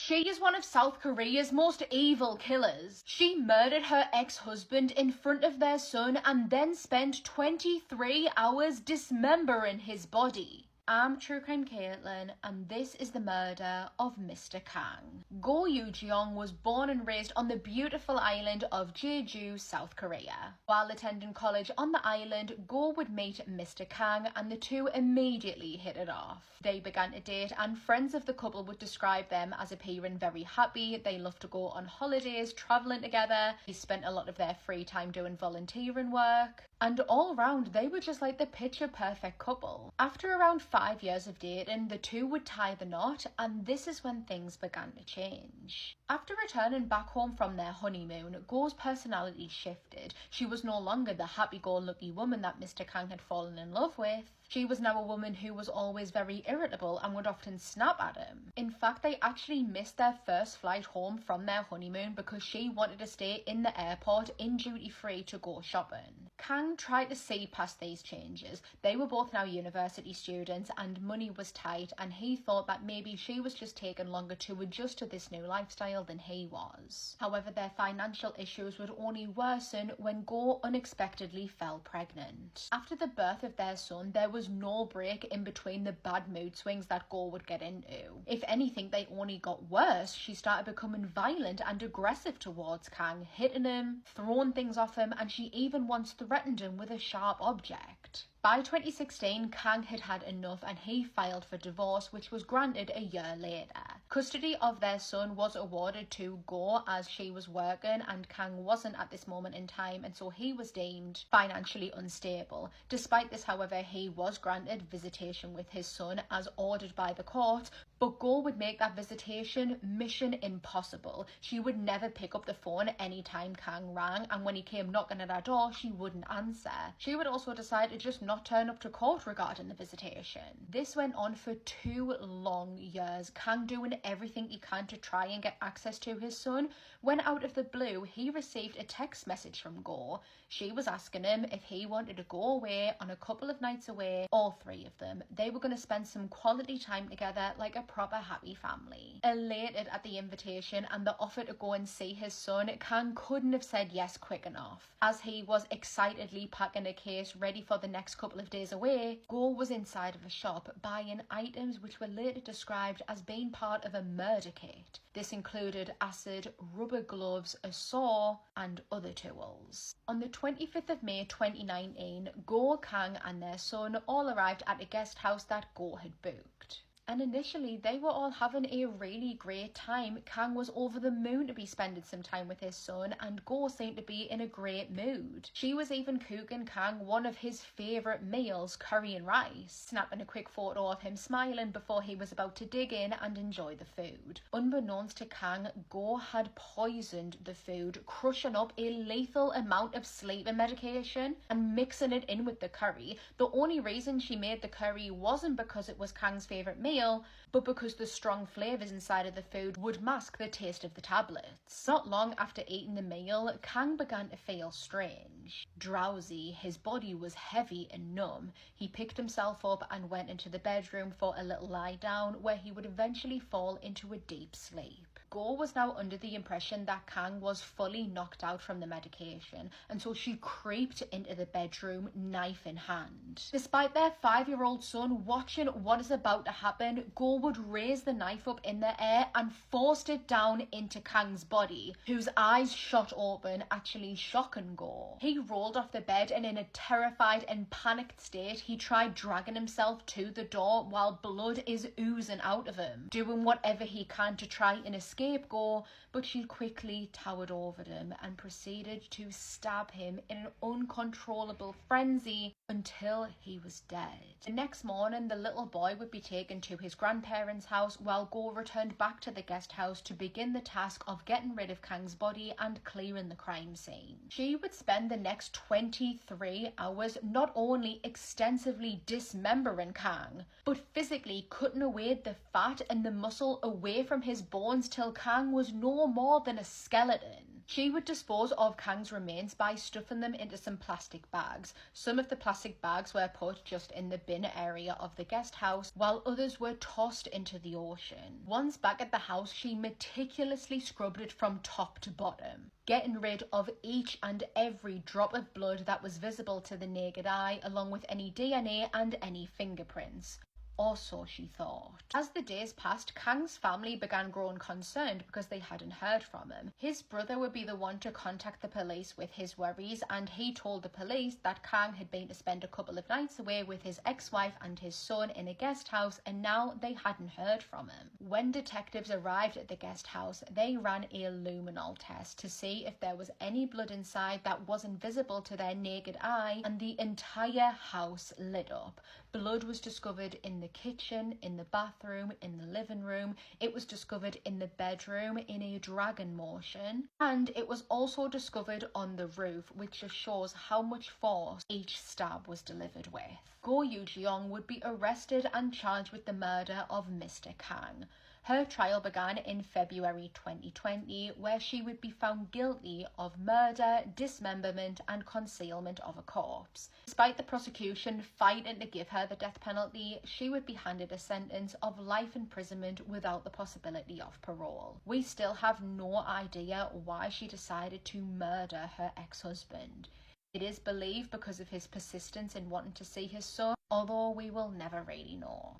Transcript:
She is one of South Korea's most evil killers. She murdered her ex-husband in front of their son and then spent 23 hours dismembering his body. I'm True Crime Caitlin, and this is the murder of Mr. Kang. Go Yoo-jeong was born and raised on the beautiful island of Jeju, South Korea. While attending college on the island, Go would meet Mr. Kang and the two immediately hit it off. They began to date and friends of the couple would describe them as appearing very happy. They loved to go on holidays, travelling together. They spent a lot of their free time doing volunteering work. And all round, they were just like the picture perfect couple. After around 5 years of dating, the two would tie the knot, and this is when things began to change. After returning back home from their honeymoon, Go's personality shifted. She was no longer the happy-go-lucky woman that Mr. Kang had fallen in love with. She was now a woman who was always very irritable and would often snap at him. In fact, they actually missed their first flight home from their honeymoon because she wanted to stay in the airport in duty-free to go shopping. Kang tried to see past these changes. They were both now university students and money was tight, and he thought that maybe she was just taking longer to adjust to this new lifestyle than he was. However, their financial issues would only worsen when Go unexpectedly fell pregnant. After the birth of their son, there was no break in between the bad mood swings that Go would get into. If anything, they only got worse. She started becoming violent and aggressive towards Kang, hitting him, throwing things off him, and she even once threatened him with a sharp object. By 2016, Kang had had enough and he filed for divorce, which was granted a year later. Custody of their son was awarded to Go as she was working and Kang wasn't at this moment in time, and so he was deemed financially unstable. Despite this, however, he was granted visitation with his son as ordered by the court, but Go would make that visitation mission impossible. She would never pick up the phone anytime Kang rang, and when he came knocking at her door, she wouldn't answer. She would also decide to just not turn up to court regarding the visitation. This went on for 2 long years, Kang doing everything he can to try and get access to his son, when out of the blue, he received a text message from Go. She was asking him if he wanted to go away on a couple of nights away, all 3 of them. They were going to spend some quality time together like a proper happy family. Elated at the invitation and the offer to go and see his son, Kang couldn't have said yes quick enough. As he was excitedly packing a case ready for the next couple of days away, Go was inside of a shop buying items which were later described as being part of a murder kit. This included acid, rubber gloves, a saw, and other tools. On the 25th of May 2019, Go, Kang and their son all arrived at a guest house that Go had booked. And initially, they were all having a really great time. Kang was over the moon to be spending some time with his son, and Go seemed to be in a great mood. She was even cooking Kang one of his favourite meals, curry and rice, snapping a quick photo of him smiling before he was about to dig in and enjoy the food. Unbeknownst to Kang, Go had poisoned the food, crushing up a lethal amount of sleeping medication and mixing it in with the curry. The only reason she made the curry wasn't because it was Kang's favourite meal, but because the strong flavours inside of the food would mask the taste of the tablets. Not long after eating the meal, Kang began to feel strange. Drowsy, his body was heavy and numb. He picked himself up and went into the bedroom for a little lie down, where he would eventually fall into a deep sleep. Go was now under the impression that Kang was fully knocked out from the medication, and so she creeped into the bedroom, knife in hand. Despite their 5-year-old son watching what is about to happen, Go would raise the knife up in the air and forced it down into Kang's body, whose eyes shot open, actually shocking Go. He rolled off the bed and in a terrified and panicked state, he tried dragging himself to the door while blood is oozing out of him, doing whatever he can to try and escape Go, but she quickly towered over him and proceeded to stab him in an uncontrollable frenzy until he was dead. The next morning, the little boy would be taken to his grandparents' house, while Go returned back to the guest house to begin the task of getting rid of Kang's body and clearing the crime scene. She would spend the next 23 hours not only extensively dismembering Kang, but physically cutting away the fat and the muscle away from his bones till Kang was no more than a skeleton. She would dispose of Kang's remains by stuffing them into some plastic bags. Some of the plastic bags were put just in the bin area of the guest house, while others were tossed into the ocean. Once back at the house, she meticulously scrubbed it from top to bottom, getting rid of each and every drop of blood that was visible to the naked eye, along with any DNA and any fingerprints. Or so she thought. As the days passed, Kang's family began growing concerned because they hadn't heard from him. His brother would be the one to contact the police with his worries, and he told the police that Kang had been to spend a couple of nights away with his ex-wife and his son in a guest house, and now they hadn't heard from him. When detectives arrived at the guest house, they ran a luminol test to see if there was any blood inside that wasn't visible to their naked eye, and the entire house lit up. Blood was discovered in the kitchen, in the bathroom, in the living room. It was discovered in the bedroom in a dragon motion, and it was also discovered on the roof, which just shows how much force each stab was delivered with. Go Yu-jeong would be arrested and charged with the murder of Mr. Kang. Her trial began in February 2020, where she would be found guilty of murder, dismemberment, and concealment of a corpse. Despite the prosecution fighting to give her the death penalty, she would be handed a sentence of life imprisonment without the possibility of parole. We still have no idea why she decided to murder her ex-husband. It is believed because of his persistence in wanting to see his son, although we will never really know.